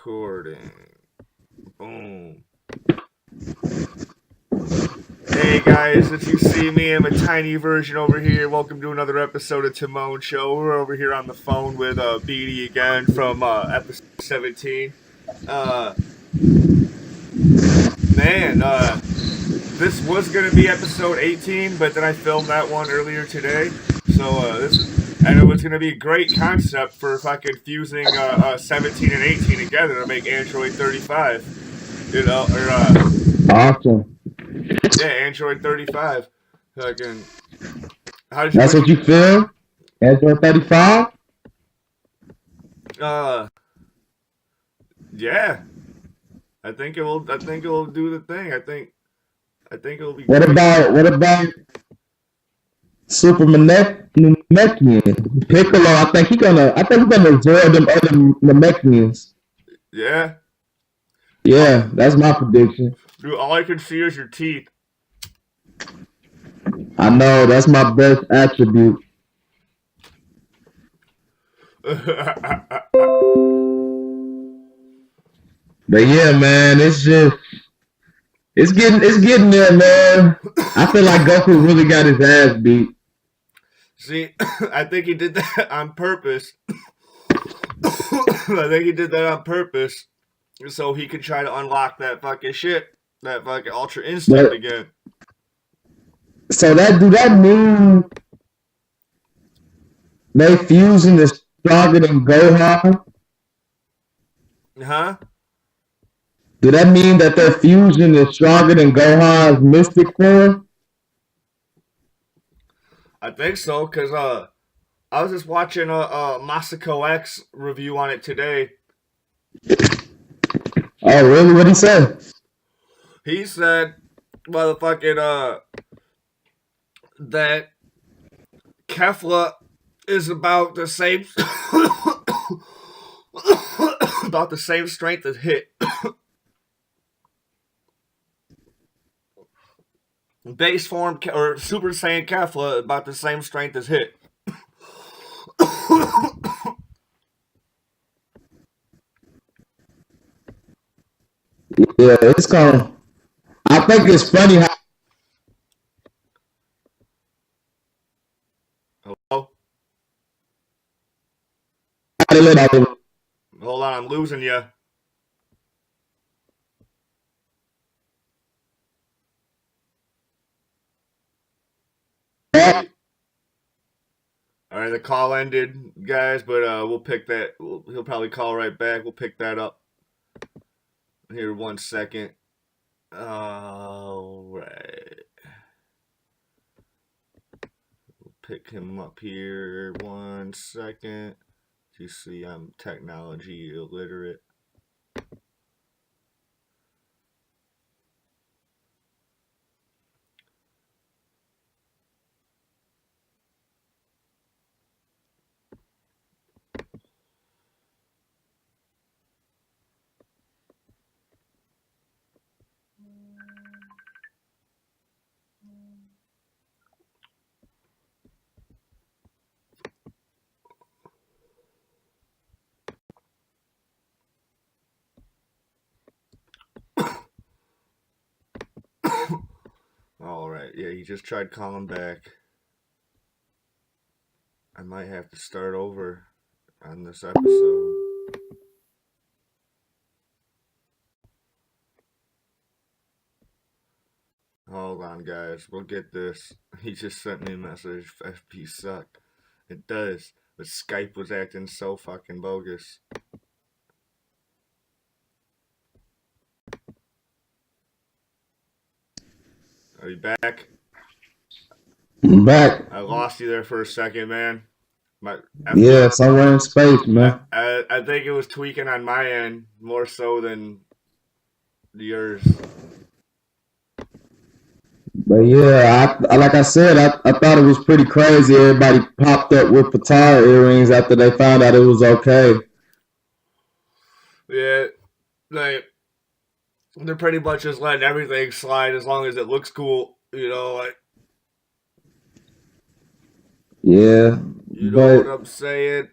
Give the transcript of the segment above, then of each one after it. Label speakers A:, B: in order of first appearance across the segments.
A: Recording. Boom. Hey guys, as you see me, I'm a tiny version over here. Welcome to another episode of Timone Show. We're over here on the phone with Beatty again from episode 17. Uh, this was gonna be episode 18, but then I filmed that one earlier today. So and it was gonna be a great concept for fucking fusing 17 and 18 together to make Android 35. You know, or
B: Awesome.
A: yeah, Android 35. Fucking, how did you?
B: That's
A: What
B: what
A: you?
B: you feel? Android 35?
A: Uh, yeah. I think it will. I think it will do the thing. I think it will be
B: What
A: great.
B: about Super Namekian? Piccolo, I think he's gonna absorb them other Namekians.
A: Yeah.
B: Yeah, that's my prediction.
A: Dude, all I can see is your teeth.
B: I know that's my best attribute. But yeah, man, it's getting there, man. I feel like Goku really got his ass beat.
A: See, I think he did that on purpose. I think he did that on purpose so he could try to unlock that fucking shit, that fucking Ultra Instinct
B: But
A: again.
B: so that mean they fusing is stronger than Gohan?
A: Huh?
B: Do that mean that their fusion is stronger than Gohan's Mystic form?
A: I think so, cause I was just watching a Masako X review on it today.
B: Oh, really? What'd he say?
A: He said, motherfucking that Kefla is about the same about the same strength as Hit. Base form or Super Saiyan Kefla about the same strength as Hit.
B: Yeah, it's gonna. I think it's funny how
A: Hello?
B: they let out
A: Hold on, I'm losing you.
B: the.
A: All right, the call ended, guys, but we'll pick that. He'll probably call right back. We'll pick that up here 1 second. All right. We'll pick him up here 1 second. You see, I'm technology illiterate. All right, yeah, he just tried calling back. I might have to start over on this episode. Hold on, guys. We'll get this. He just sent me a message. FP suck. It does. But Skype was acting so fucking bogus. Are you back?
B: I'm back.
A: I lost you there for a second, man.
B: Yeah, somewhere in space, man.
A: I think it was tweaking on my end more so than yours.
B: But yeah, like I said, I thought it was pretty crazy. Everybody popped up with Patara earrings after they found out it was okay.
A: Yeah, like they're pretty much just letting everything slide as long as it looks cool. You know, like
B: Yeah,
A: you know
B: but
A: what I'm saying.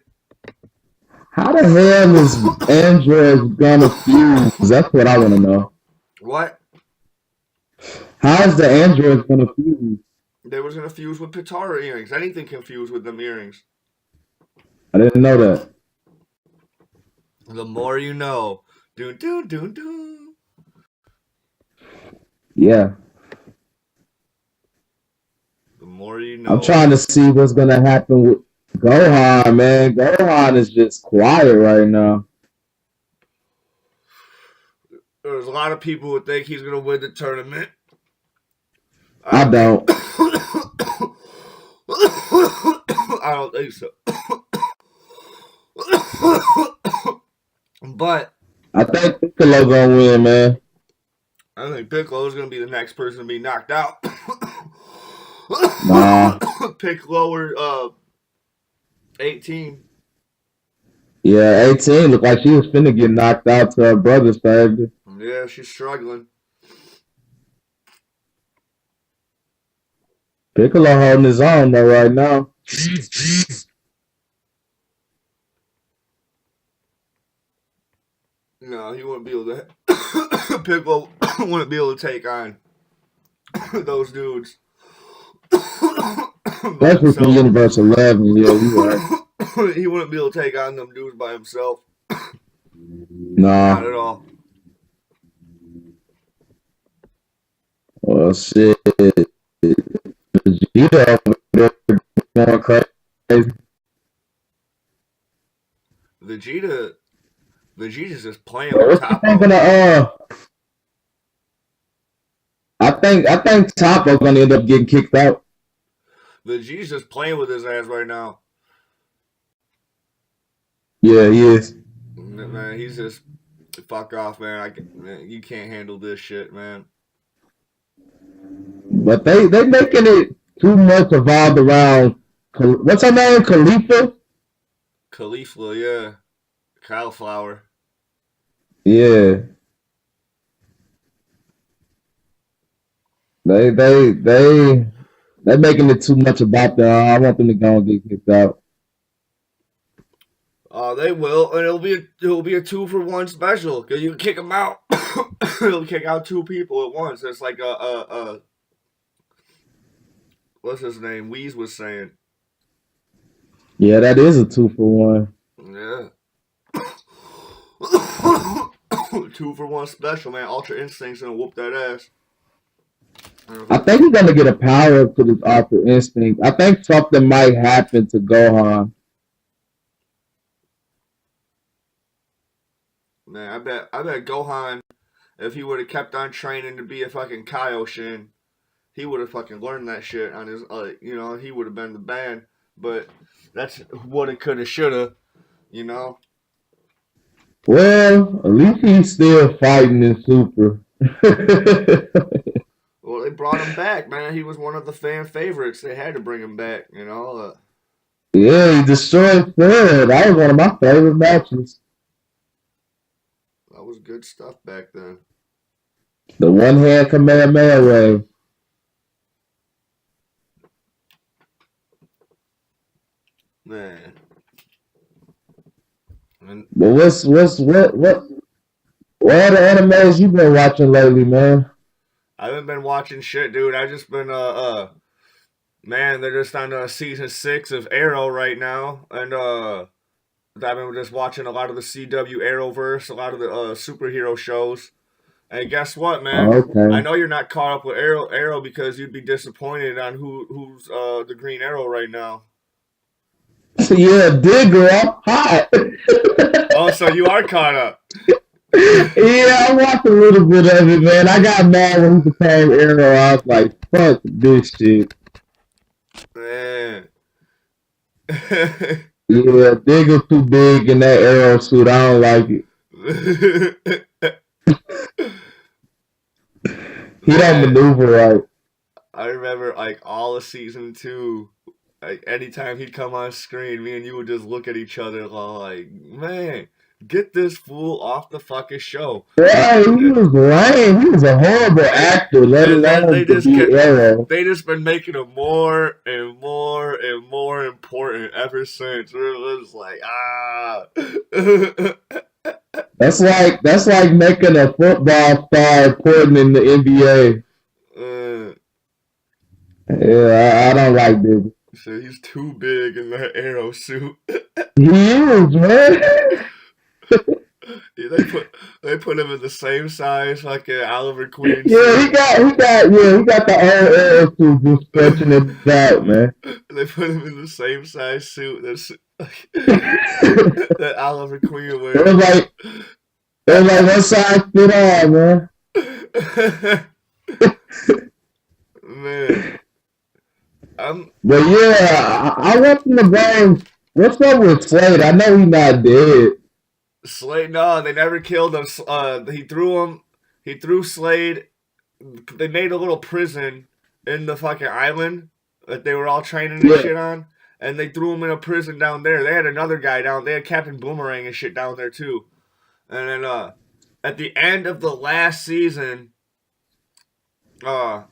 B: How the hell is Android gonna fuse? That's what I want to know.
A: What?
B: How is the Android gonna fuse?
A: They was gonna fuse with Pitara earrings. Anything can fuse with them earrings.
B: I didn't know that.
A: The more you know. Doon doon doon doon.
B: Yeah,
A: The more you
B: I'm
A: know.
B: trying to see what's gonna happen with Gohan, man. Gohan is just quiet right now.
A: There's a lot of people who think he's gonna win the tournament. I
B: I
A: don't think.
B: don't.
A: I don't think so. But
B: I think Piccolo gonna win, man.
A: I think Piccolo is gonna be the next person to be knocked out.
B: Nah.
A: Piccolo or 18.
B: Yeah, 18 looked like she was finna get knocked out to her brother's favor.
A: Yeah, she's struggling.
B: Piccolo holding his own though right now.
A: No, he wouldn't be able to. Piccolo wouldn't be able to take on those dudes by
B: Especially from
A: himself.
B: Universe 11. Yeah, you right.
A: He wouldn't be able to take on them dudes by himself. Not
B: Nah.
A: at all.
B: Well, shit. Vegeta over there going crazy.
A: Vegeta's just playing
B: But
A: with
B: what you think
A: Toppo.
B: gonna I think Toppo gonna end up getting kicked out.
A: Vegeta's just playing with his ass right now.
B: Yeah, he is.
A: Man, he's just fuck off, man. Man, you can't handle this shit, man.
B: But they making it too much evolved around what's her name? Khalifa?
A: Khalifa, yeah. Cauliflower.
B: Yeah. They making it too much about them. I want them to go and get kicked out.
A: They will, and it'll be a 2-for-1 special. Cause you can kick them out. It'll kick out 2 people at once. It's like a what's his name? Weez was saying.
B: Yeah, that is a 2-for-1.
A: Yeah. 2-for-1 special, man. Ultra Instinct's gonna whoop that ass.
B: I think he's gonna get a power up to this Ultra Instinct. I think something might happen to Gohan.
A: Man, I bet Gohan, if he would have kept on training to be a fucking Kaioshin, he would have fucking learned that shit on his, he would have been the band. But that's what it coulda, shoulda, you know.
B: Well, at least he's still fighting in Super.
A: Well, they brought him back, man. He was one of the fan favorites. They had to bring him back, you know.
B: Yeah, he destroyed Fred. That was one of my favorite matches.
A: That was good stuff back then.
B: The one hand Kamehameha wave.
A: Man. And
B: But what other animes you been watching lately, man?
A: I haven't been watching shit, dude. I just been man, they're just on season 6 of Arrow right now, and I've been just watching a lot of the CW Arrowverse, a lot of the superhero shows. And guess what, man? I
B: Okay.
A: know you're not caught up with Arrow because you'd be disappointed on who's the Green Arrow right now.
B: Yeah, Digger, I'm hot.
A: Oh, so you are caught up.
B: Yeah, I watched a little bit of it, man. I got mad when he became Arrow. I was like, fuck this shit.
A: Man.
B: Yeah, Digger too big in that Arrow suit. I don't like it. He don't
A: Man,
B: maneuver right.
A: I remember like all of season 2. Like anytime he'd come on screen, me and you would just look at each other like, man, Get this fool off the fucking show.
B: Yeah, he was lame. He was a horrible actor, let
A: And then
B: alone to be Arrow.
A: they just been making him more and more and more important ever since. It was like,
B: That's like making a football star important in the NBA.
A: uh,
B: Yeah, I don't like this.
A: so he's too big in that arrow suit.
B: He is, man.
A: They put him in the same size fucking Oliver Queen
B: Yeah,
A: suit.
B: he got the old Arrow suit just stretching it out, man.
A: They put him in the same size suit
B: it
A: that Oliver Queen
B: was
A: wears.
B: like what size fit on, man.
A: Man, I'm
B: But yeah, I want them to bring. What's up with Slade? I know he's not dead.
A: Slade. No, they never killed him. He threw him. He threw Slade. They made a little prison in the fucking island that they were all training and
B: Yeah.
A: shit on, and they threw him in a prison down there. They had another guy down. They had Captain Boomerang and shit down there too. And then at the end of the last season, uh,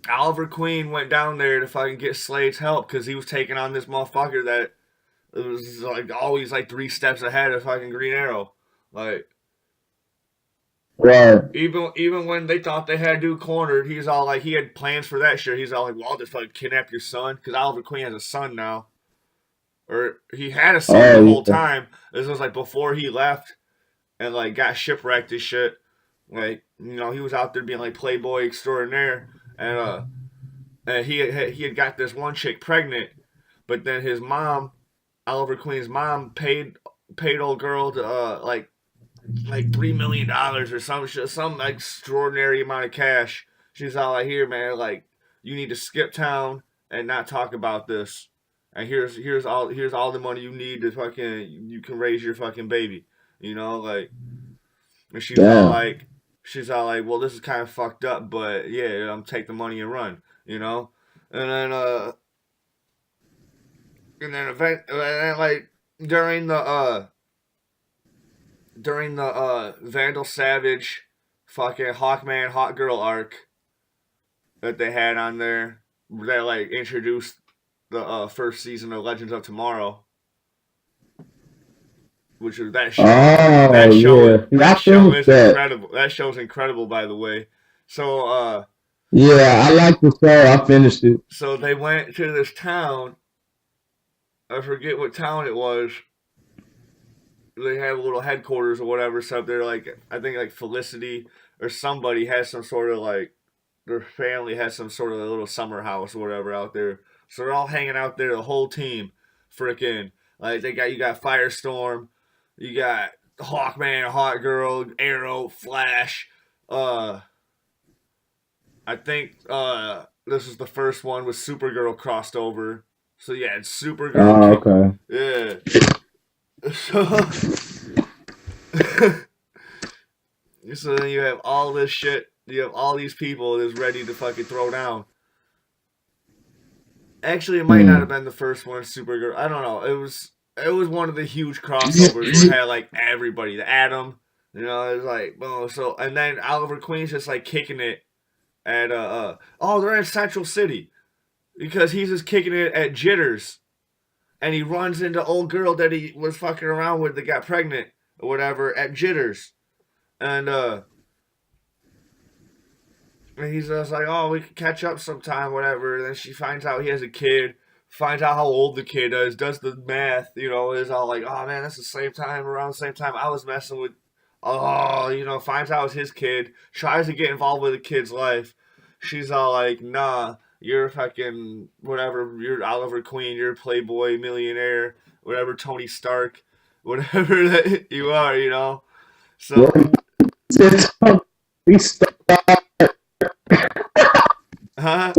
A: Oliver Queen went down there to fucking get Slade's help because he was taking on this motherfucker that was like always like 3 steps ahead of fucking Green Arrow. Like
B: Right.
A: even when they thought they had dude cornered, he's all like he had plans for that shit. He's all like, "Well, I'll just fucking kidnap your son," because Oliver Queen has a son now, or he had a son the
B: Oh
A: whole
B: yeah.
A: time. This was like before he left and like got shipwrecked and shit. Like he was out there being like playboy extraordinaire, and he had got this one chick pregnant, but then his mom, Oliver Queen's mom, paid old girl to like $3 million or some shit, some extraordinary amount of cash. She's all like, "Here, man, like you need to skip town and not talk about this. And here's all the money you need to fucking you can raise your fucking baby." Like, and
B: Damn.
A: she's all like, "Well, this is kind of fucked up, but yeah, I'm take the money and run." And then and then like during the Vandal Savage fucking Hawkman Hot Girl arc that they had on there that like introduced the first season of Legends of Tomorrow, which was that show.
B: Oh yeah. See,
A: That
B: I
A: show
B: finished
A: is
B: that.
A: incredible. That show's incredible, by the way. So
B: Yeah, I like the show. I finished it.
A: so they went to this town. I forget what town it was. They have a little headquarters or whatever. So they're like, I think like Felicity or somebody has some sort of like their family has some sort of a little summer house or whatever out there. So they're all hanging out there, the whole team, freaking like you got Firestorm, you got Hawkman, Hot Girl, Arrow, Flash. Uh, I think this is the first one with Supergirl crossed over. So yeah, it's Supergirl.
B: Oh, okay.
A: Yeah. So so then you have all this shit. You have all these people that's ready to fucking throw down. Actually, it might not have
B: Hmm.
A: been the first one, Supergirl. I don't know. It was one of the huge crossovers where it had like everybody, the Atom. It was like oh so, and then Oliver Queen's just like kicking it at oh they're in Central City because he's just kicking it at Jitters, and he runs into old girl that he was fucking around with that got pregnant or whatever at Jitters, and and he's just like, "Oh, we can catch up sometime, whatever." And then she finds out he has a kid, finds out how old the kid is, does the math, is all like, "Oh man, that's the same time, around the same time I was messing with." Oh, finds out it's his kid, tries to get involved with the kid's life. She's all like, "Nah, you're fucking whatever. You're Oliver Queen. You're a playboy millionaire, whatever. Tony Stark, whatever that you are."
B: Well,
A: So,
B: he started,
A: huh?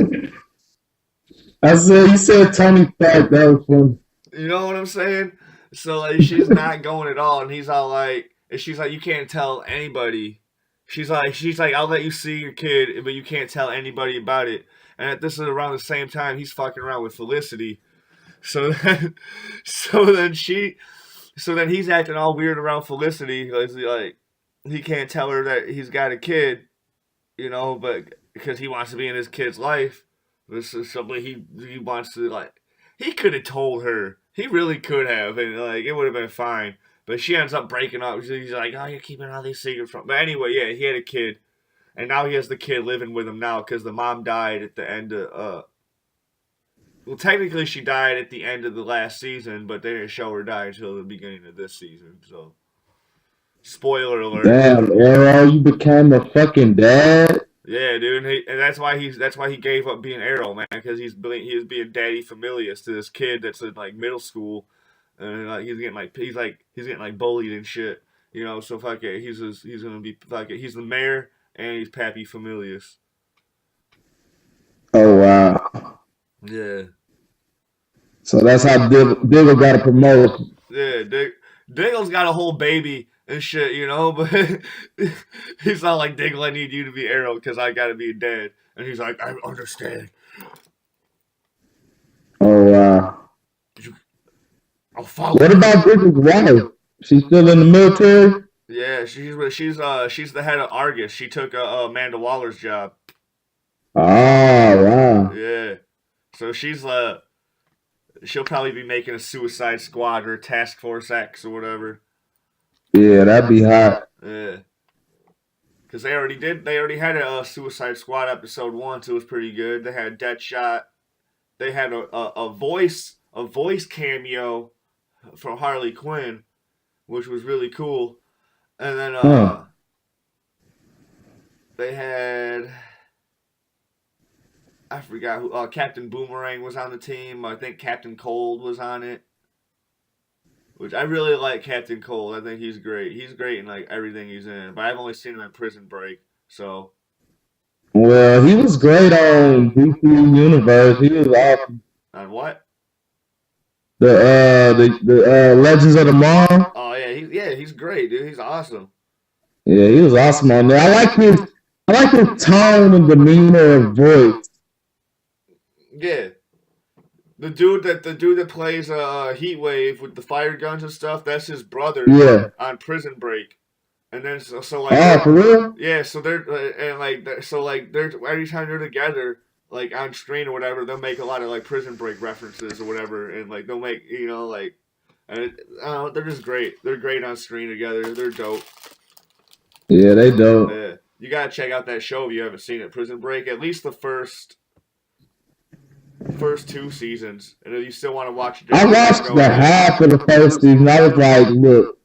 B: I said, he said Tony Stark. That was funny.
A: You know what I'm saying? So like she's not going at all, and he's all like, and she's like, you can't tell anybody. She's like, I'll let you see your kid, but you can't tell anybody about it. And at this is around the same time he's fucking around with Felicity. So then, so then So then he's acting all weird around Felicity, like he can't tell her that he's got a kid, but because he wants to be in his kid's life. This is something he wants to like. He could have told her. He really could have, and like it would have been fine. But she ends up breaking up. He's like, "Oh, you're keeping all these secrets from." But anyway, yeah, he had a kid, and now he has the kid living with him now because the mom died at the end of. Well, technically, she died at the end of the last season, but they didn't show her die until the beginning of this season. So, spoiler alert.
B: Damn, Arrow, you became a fucking dad.
A: Yeah, dude, and that's why he gave up being Arrow, man, because he was being daddy familius to this kid that's in like middle school, and he's getting like bullied and shit, So fuck it, he's gonna be fuck it. He's the mayor and he's pappy familius.
B: Oh wow.
A: Yeah,
B: So that's how Diggle got a promotion.
A: yeah. Diggle's got a whole baby and shit, but he's not like Diggle. I need you to be Arrow because I gotta be a dad, and he's like, I understand.
B: Oh wow.
A: I'll follow.
B: What about Diggle's wife? She's still in the military?
A: Yeah, she's the head of Argus. She took Amanda Waller's job.
B: Oh wow.
A: Yeah, so she'll probably be making a Suicide Squad or Task Force X or whatever.
B: Yeah, that'd be hot.
A: Yeah, because they already had a Suicide Squad episode 1, so it was pretty good. They had Deadshot. They had a voice cameo from Harley Quinn, which was really cool. And then
B: Huh.
A: they had, I forgot who, Captain Boomerang was on the team. I think Captain Cold was on it, which I really like Captain Cold. I think he's great. He's great in like everything he's in. But I've only seen him in Prison Break, so.
B: Well, he was great on DC Universe. He was awesome.
A: On what?
B: The Legends of Tomorrow.
A: Oh yeah, he's great, dude. He's awesome.
B: Yeah, he was awesome on there. I like his tone and demeanor and voice.
A: Yeah, the dude that plays Heat Wave with the fire guns and stuff. That's his brother
B: Yeah.
A: on Prison Break. And then so like
B: Oh, for real?
A: yeah, so they're and like so like they're every time they're together like on screen or whatever, they'll make a lot of like Prison Break references or whatever, and like they'll make like and I don't know, they're just great. They're great on screen together. They're dope.
B: Yeah, they dope.
A: Yeah, you gotta check out that show if you haven't seen it. Prison Break, at least the first 2 seasons, and if you still want to watch it,
B: I watched the half of the first season. I was like, look,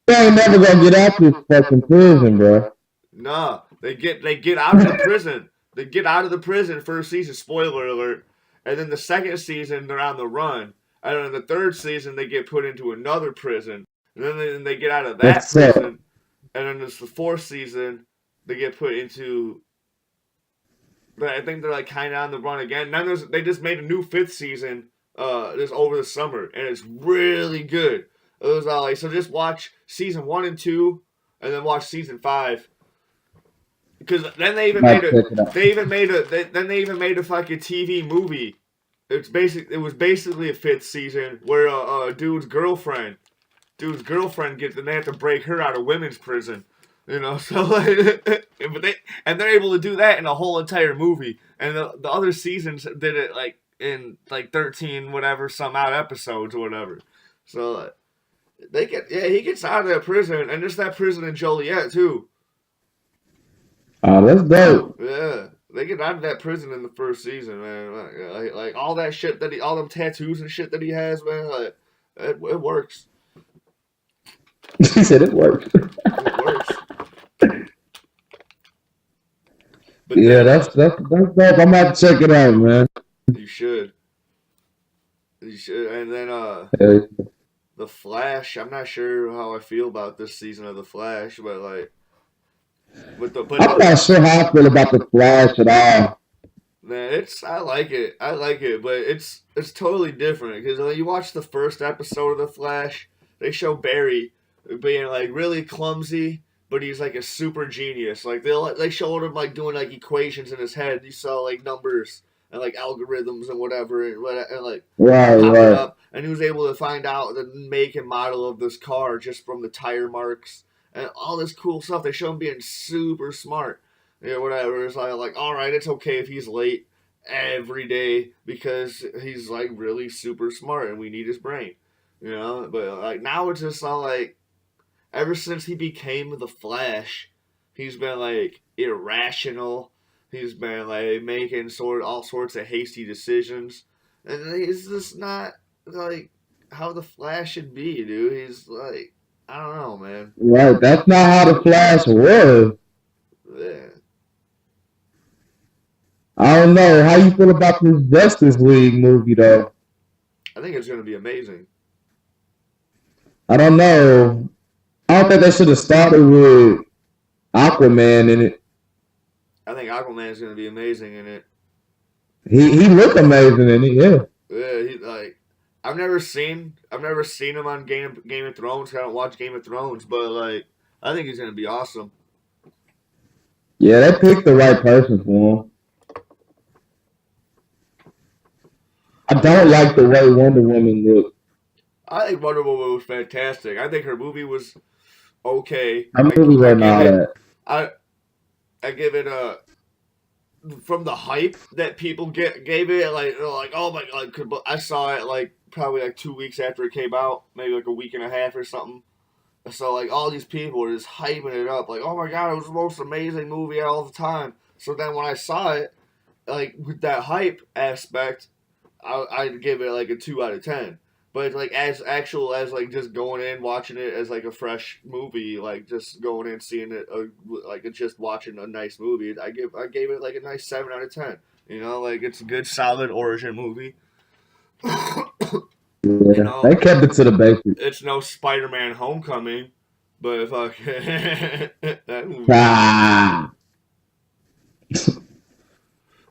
B: they ain't never gonna get out this fucking prison, bro.
A: Nah, they get out of the prison. They get out of the prison first season. Spoiler alert. And then the second season they're on the run. And then the third season they get put into another prison. And then they get out of that
B: That's it.
A: prison. And then it's the fourth season they get put into. But I think they're like kind of on the run again. Now they just made a new fifth season this over the summer, and it's really good. It was like so just watch season 1 and 2, and then watch season 5. Because then they even
B: Might
A: made
B: check it
A: a
B: out.
A: they even made a fucking TV movie. It was basically a fifth season where dude's girlfriend gets and they have to break her out of women's prison. So like, they're able to do that in a whole entire movie, and the other seasons did it like in like 13 whatever some odd episodes or whatever. So he gets out of that prison, and there's that prison in Joliet too.
B: Oh, that's dope.
A: Yeah, they get out of that prison in the first season, man. Like all that shit all them tattoos and shit that he has, man. Like it works.
B: He said it worked.
A: It works. But
B: Yeah,
A: then,
B: that's dope. I'm gonna have to check it out, man.
A: you should. You should. And then
B: Yeah.
A: The Flash. I'm not sure how I feel about this season of The Flash, but like,
B: I'm not sure how I feel about the Flash at all.
A: man, I like it. I like it, but it's totally different because when you watch the first episode of The Flash, they show Barry being like really clumsy, but he's like a super genius. Like they showed him like doing like equations in his head. You saw like numbers and like algorithms and whatever and like
B: Right,
A: popping
B: right.
A: up. and he was able to find out the make and model of this car just from the tire marks and all this cool stuff. They show him being super smart, whatever. It's like, all right, it's okay if he's late every day because he's like really super smart and we need his brain, But like now it's just all like, ever since he became the Flash, he's been like irrational. He's been like making all sorts of hasty decisions, and he's just not like how the Flash should be, dude. He's like, I don't know, man.
B: Right, that's not how the Flash was.
A: Yeah.
B: I don't know. How you feel about this Justice League movie, though?
A: I think it's gonna be amazing.
B: I don't know. I don't think they should have started with Aquaman in it.
A: I think Aquaman is gonna be amazing in it.
B: He looked amazing in it, yeah.
A: Yeah, he like. I've never seen him on Game of Thrones. I don't watch Game of Thrones, but like I think he's gonna be awesome.
B: Yeah, they picked the right person for him. I don't like the way Wonder Woman looked.
A: I think Wonder Woman was fantastic. I think her movie was okay.
B: Her movie wasn't all that.
A: I give it from the hype that people gave it, like they're like, oh my god, I saw it like probably like 2 weeks after it came out, maybe like a week and a half or something. So like all these people were just hyping it up, like, oh my god, it was the most amazing movie all the time. So then when I saw it, like with that hype aspect, I'd give it like a 2 out of 10. But like as like just going in watching it as like a fresh movie, like just going in seeing it like just watching a nice movie, I gave it like a nice 7 out of 10. Like it's a good solid origin movie.
B: Yeah, they kept it to the basics.
A: It's no Spider-Man Homecoming, but fuck that movie.
B: Ah.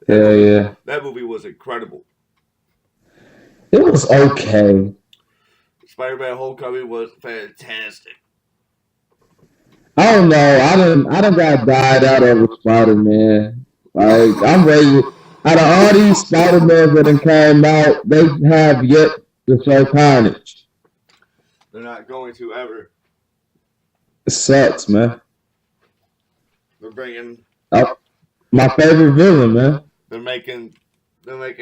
B: Yeah.
A: That movie was incredible.
B: It was okay.
A: Spider-Man Homecoming was fantastic.
B: I don't know. I done got died out over Spider-Man. Like, I'm ready. Out of all these Spider-Man that done came out, they have yet to show carnage.
A: They're not going to ever.
B: It sucks, man.
A: They're bringing
B: my favorite villain, man.
A: They're making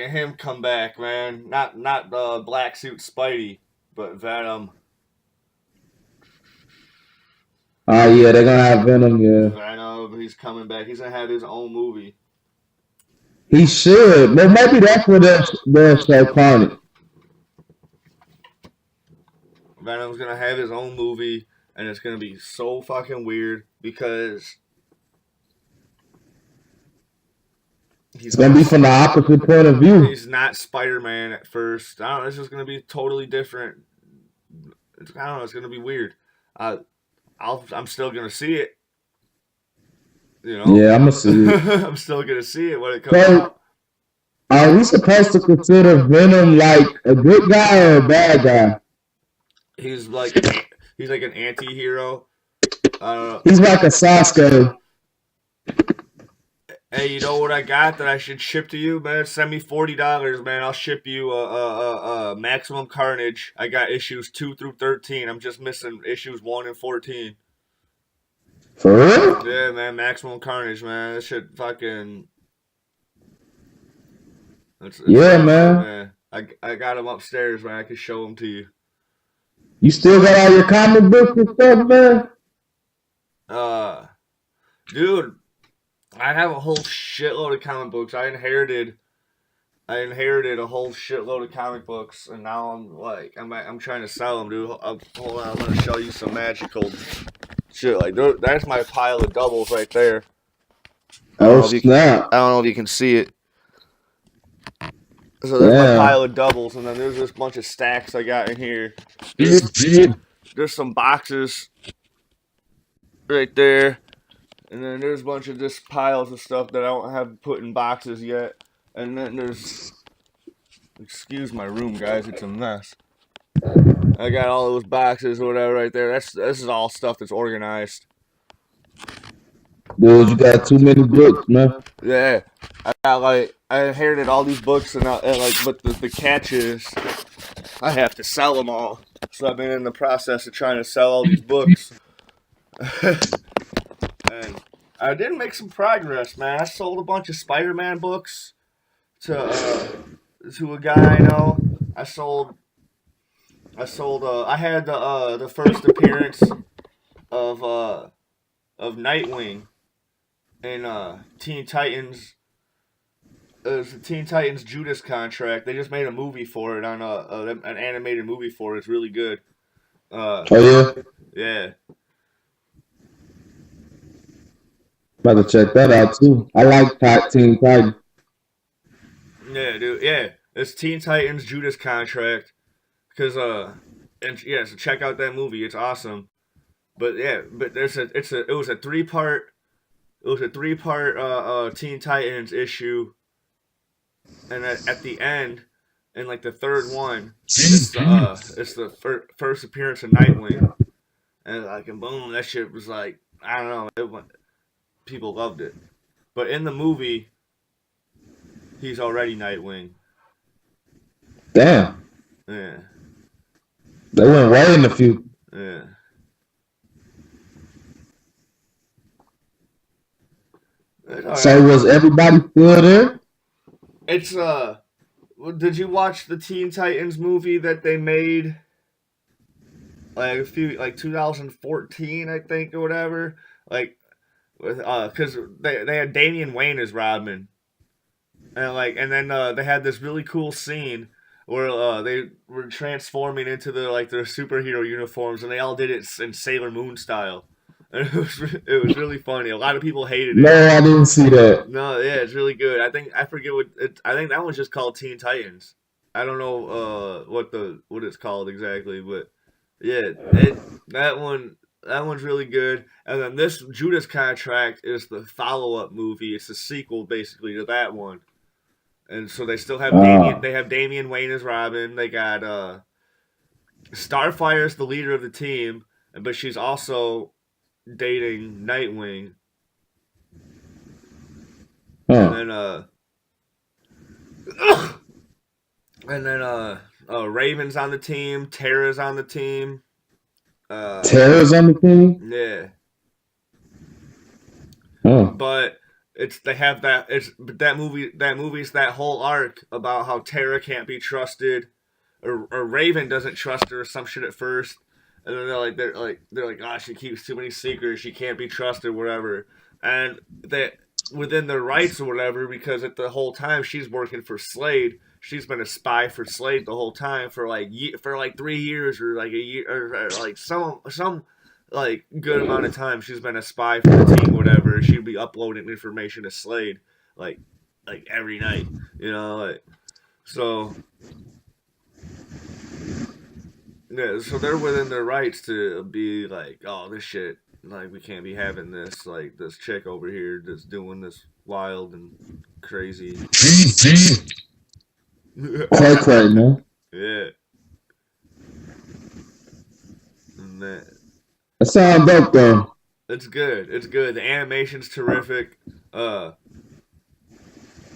A: him come back, man. Not black suit Spidey, but Venom.
B: Oh yeah, they're gonna have Venom. Yeah,
A: I know he's coming back. He's gonna have his own movie.
B: He should. But maybe that's where they're so carnage.
A: Venom's gonna have his own movie, and it's gonna be so fucking weird because
B: it's gonna be from the opposite point of view.
A: He's not Spider-Man at first. I don't know. It's just gonna be totally different. I don't know. It's gonna be weird. I'm still gonna see it.
B: Yeah, I'm gonna see it.
A: I'm still gonna see it when it comes out.
B: Are we supposed to consider Venom like a good guy or a bad guy?
A: He's like an anti-hero.
B: He's like a Sasuke.
A: Hey, you know what I got that I should ship to you, man? Send me $40, man. I'll ship you Maximum Carnage. I got issues 2 through 13. I'm just missing issues 1 and 14.
B: For real?
A: Yeah, man. Maximum Carnage, man. That shit fucking.
B: Yeah, man.
A: I got them upstairs, man. I can show them to you.
B: You still got all your comic books and stuff, man?
A: Dude, I have a whole shitload of comic books. I inherited a whole shitload of comic books, and now I'm trying to sell them, dude. Hold on, I'm gonna show you some magical shit. Like that's my pile of doubles right there.
B: Oh snap!
A: I don't know if you can see it. So there's my pile of doubles, and then there's this bunch of stacks I got in here. There's some boxes right there. And then there's a bunch of just piles of stuff that I don't have put in boxes yet. And then there's... Excuse my room, guys. It's a mess. I got all those boxes or whatever right there. This is all stuff that's organized.
B: Dude, you got too many books, man.
A: Yeah. I inherited all these books, but the catch is I have to sell them all. So I've been in the process of trying to sell all these books. And I did make some progress, man. I sold a bunch of Spider-Man books to a guy I know. I had the first appearance of Nightwing in Teen Titans. It was the Teen Titans Judas contract. They just made a movie for it on an animated movie for it. It's really good.
B: Oh yeah,
A: Yeah,
B: about to check that out too. I like Teen Titans.
A: yeah, dude. Yeah, it's Teen Titans Judas contract. And yeah, so check out that movie. It's awesome. But yeah, but it was a three part Teen Titans issue, and at the end, in like the third one, it's the first appearance of Nightwing, and like and boom, that shit was like I don't know, people loved it, but in the movie, he's already Nightwing.
B: Damn,
A: Yeah,
B: they went way in the future.
A: yeah. It's all
B: So
A: right.
B: was everybody still there?
A: It's Did you watch the Teen Titans movie that they made like 2014, I think, or whatever? Like with because they had Damian Wayne as Robin, and then they had this really cool scene where they were transforming into their superhero uniforms, and they all did it in Sailor Moon style. And it was really funny. A lot of people hated
B: No,
A: it.
B: I didn't see that.
A: No, yeah, it's really good. I forget I think that one's just called Teen Titans. I don't know what it's called exactly, but yeah, that one's really good. And then this Judas Contract is the follow up movie. It's the sequel basically to that one. And so they still have
B: Uh,
A: Damian Wayne as Robin. They got Starfire's the leader of the team, but she's also dating Nightwing. And
B: huh.
A: then and then Raven's on the team, Tara's on the team.
B: Terror's on the team.
A: Yeah.
B: Huh.
A: But it's they have that it's but that movie's that whole arc about how Tara can't be trusted, or Raven doesn't trust her or some shit at first, and then they're like oh, she keeps too many secrets, she can't be trusted, whatever, and they within their rights or whatever, because at the whole time she's working for Slade. She's been a spy for Slade the whole time for like 3 years, or like a year, or like some like good amount of time she's been a spy for the team, whatever. She'd be uploading information to Slade like every night, like so. Yeah, so they're within their rights to be like, oh, this shit, like we can't be having this, like this chick over here that's doing this wild and crazy.
B: Cray cray, man.
A: Yeah, and
B: That sounds dope though.
A: it's good. It's good. The animation's terrific. Uh,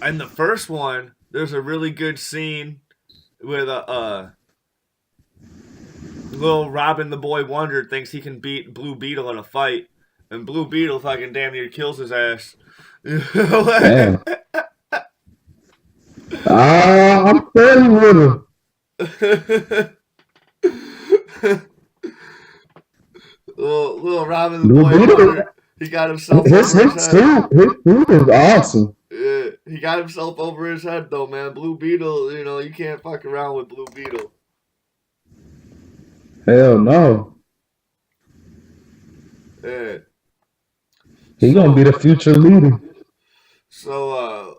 A: and the first one, there's a really good scene with little Robin the Boy Wonder thinks he can beat Blue Beetle in a fight, and Blue Beetle fucking damn near kills his ass.
B: Damn. I'm fairly with him.
A: little Robin the
B: Blue
A: Boy
B: Beetle,
A: Wonder, he got himself
B: his
A: over his
B: his
A: head.
B: suit, his suit is awesome.
A: Yeah, he got himself over his head though, man. Blue Beetle, you can't fuck around with Blue Beetle.
B: Hell no.
A: Yeah.
B: He gonna be
A: So,
B: the future leader.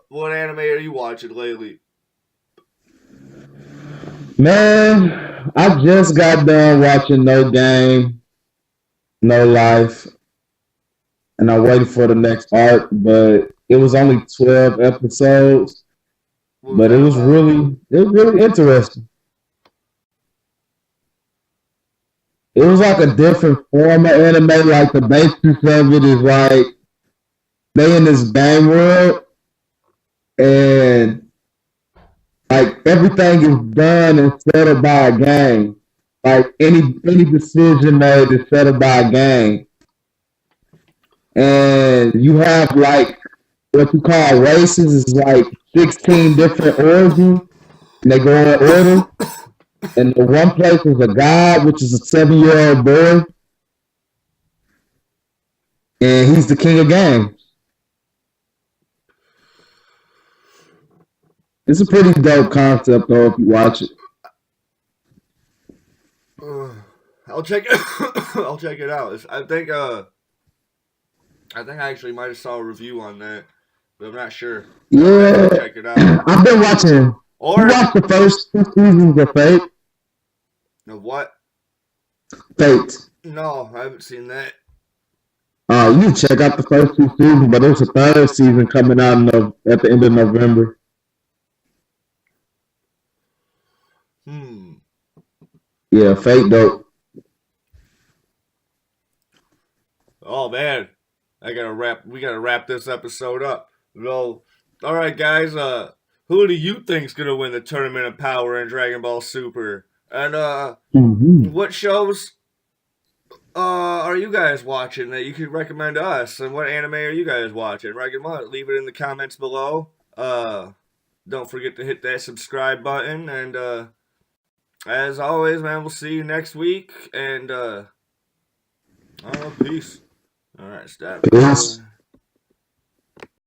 A: what anime are you watching lately?
B: Man, I just got done watching No Game, No Life, and I'm waiting for the next arc, but it was only 12 episodes,
A: What was
B: but
A: that about?
B: it was really interesting. It was like a different form of anime, like the basis of it is like they in this game world and Like everything is done and settled by a game. Like any decision made is settled by a game. And you have like what you call races is like 16 different origins and they go in order. And the one place is a god, which is a 7-year old boy, and he's the king of games. It's a pretty dope concept though if you watch it.
A: I'll check it. I'll check it out. I think I actually might have saw a review on that, but I'm not sure. I would have to
B: Yeah,
A: check it out.
B: I've been watching. You
A: Or
B: watched the first 2 seasons of
A: what?
B: Fate.
A: No, I haven't seen that.
B: You need to check out the first 2 seasons, but there's a third season coming out at the end of November. Yeah, Fate dope.
A: Oh man, we gotta wrap this episode up. Well, all right, guys. Who do you think's gonna win the Tournament of Power in Dragon Ball Super? And what shows are you guys watching that you could recommend to us? And what anime are you guys watching? Leave it in the comments below. Don't forget to hit that subscribe button. And as always, man, we'll see you next week. And peace. All right, stop.
B: Peace.